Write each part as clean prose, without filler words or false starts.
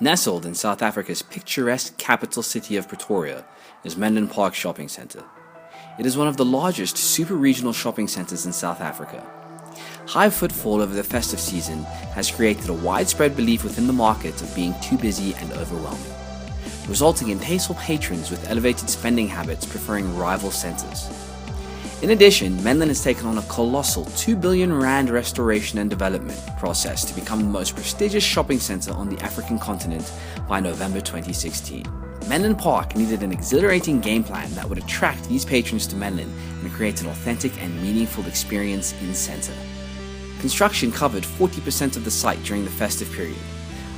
Nestled in South Africa's picturesque capital city of Pretoria is Menlyn Park Shopping Centre. It is one of the largest super-regional shopping centres in South Africa. High footfall over the festive season has created a widespread belief within the market of being too busy and overwhelming, resulting in tasteful patrons with elevated spending habits preferring rival centres. In addition, Menlyn has taken on a colossal R2 billion restoration and development process to become the most prestigious shopping centre on the African continent by November 2016. Menlyn Park needed an exhilarating game plan that would attract these patrons to Menlyn and create an authentic and meaningful experience in centre. Construction covered 40% of the site during the festive period.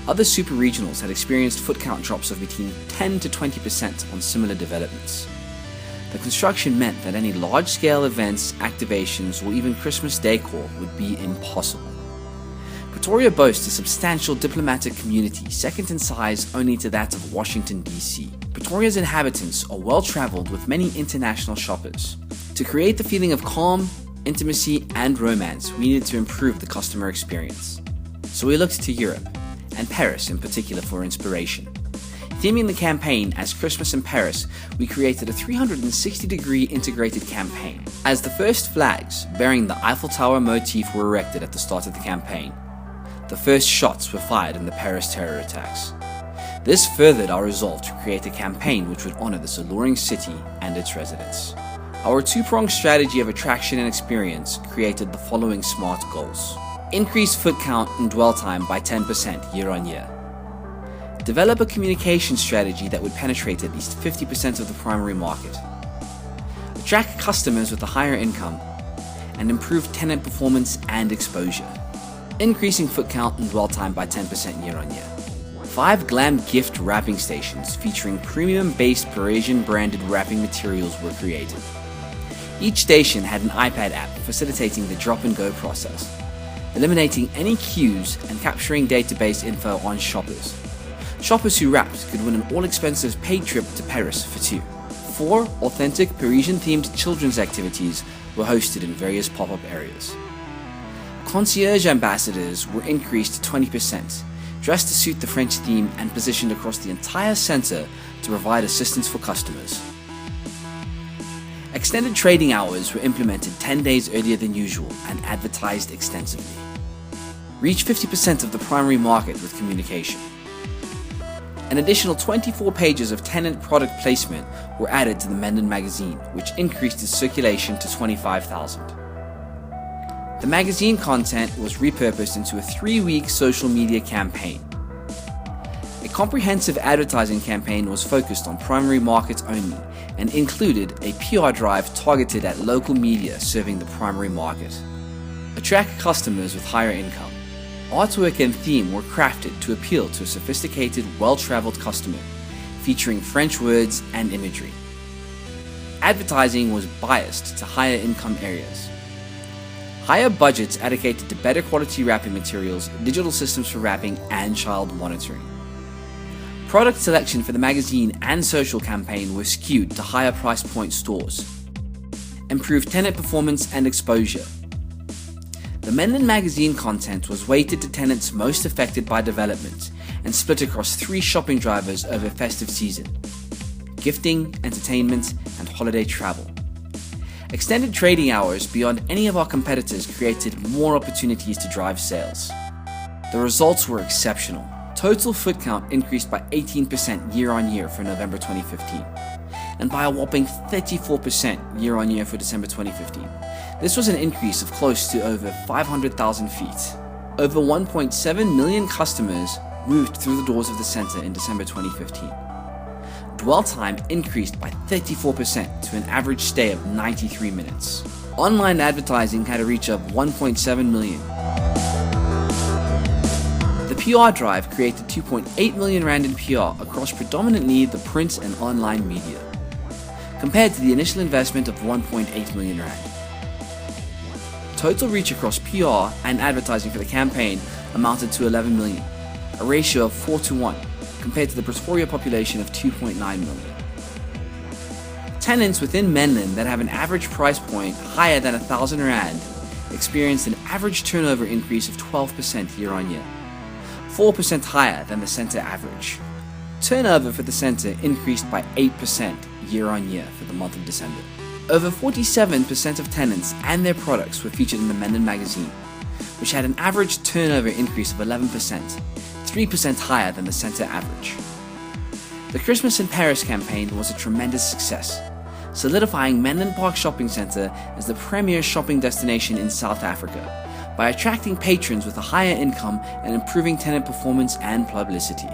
Other super regionals had experienced foot count drops of between 10 to 20% on similar developments. The construction meant that any large-scale events, activations, or even Christmas decor would be impossible. Pretoria boasts a substantial diplomatic community, second in size only to that of Washington, D.C. Pretoria's inhabitants are well-traveled with many international shoppers. To create the feeling of calm, intimacy, and romance, we needed to improve the customer experience. So we looked to Europe, and Paris in particular, for inspiration. Theming the campaign as Christmas in Paris, we created a 360-degree integrated campaign. As the first flags bearing the Eiffel Tower motif were erected at the start of the campaign, the first shots were fired in the Paris terror attacks. This furthered our resolve to create a campaign which would honor this alluring city and its residents. Our two-pronged strategy of attraction and experience created the following SMART goals. Increase foot count and dwell time by 10% year on year. Develop a communication strategy that would penetrate at least 50% of the primary market. Attract customers with a higher income and improve tenant performance and exposure. Increasing foot count and dwell time by 10% year on year. 5 glam gift wrapping stations featuring premium-based Parisian branded wrapping materials were created. Each station had an iPad app facilitating the drop-and-go process, eliminating any queues and capturing database info on shoppers. Shoppers who wrapped could win an all-expenses paid trip to Paris for 2. 4 authentic Parisian-themed children's activities were hosted in various pop-up areas. Concierge ambassadors were increased to 20%, dressed to suit the French theme and positioned across the entire centre to provide assistance for customers. Extended trading hours were implemented 10 days earlier than usual and advertised extensively. Reach 50% of the primary market with communication. An additional 24 pages of tenant product placement were added to the Menlyn magazine, which increased its circulation to 25,000. The magazine content was repurposed into a 3-week social media campaign. A comprehensive advertising campaign was focused on primary markets only and included a PR drive targeted at local media serving the primary market. Attract customers with higher income. Artwork and theme were crafted to appeal to a sophisticated, well-traveled customer, featuring French words and imagery. Advertising was biased to higher income areas. Higher budgets allocated to better quality wrapping materials, digital systems for wrapping, and child monitoring. Product selection for the magazine and social campaign were skewed to higher price point stores. Improved tenant performance and exposure. The Menlyn magazine content was weighted to tenants most affected by development and split across 3 shopping drivers over festive season: gifting, entertainment, and holiday travel. Extended trading hours beyond any of our competitors created more opportunities to drive sales. The results were exceptional. Total foot count increased by 18% year on year for November 2015, and by a whopping 34% year on year for December 2015. This was an increase of close to over 500,000 feet. Over 1.7 million customers moved through the doors of the centre in December 2015. Dwell time increased by 34% to an average stay of 93 minutes. Online advertising had a reach of 1.7 million. The PR drive created 2.8 million rand in PR across predominantly the print and online media, compared to the initial investment of 1.8 million rand. Total reach across PR and advertising for the campaign amounted to 11 million, a ratio of 4:1, compared to the Pretoria population of 2.9 million. Tenants within Menlyn that have an average price point higher than 1,000 rand experienced an average turnover increase of 12% year on year. 4% higher than the centre average. Turnover for the centre increased by 8% year on year for the month of December. Over 47% of tenants and their products were featured in the Menlyn magazine, which had an average turnover increase of 11%, 3% higher than the centre average. The Christmas in Paris campaign was a tremendous success, solidifying Menlyn Park Shopping Centre as the premier shopping destination in South Africa by attracting patrons with a higher income and improving tenant performance and publicity.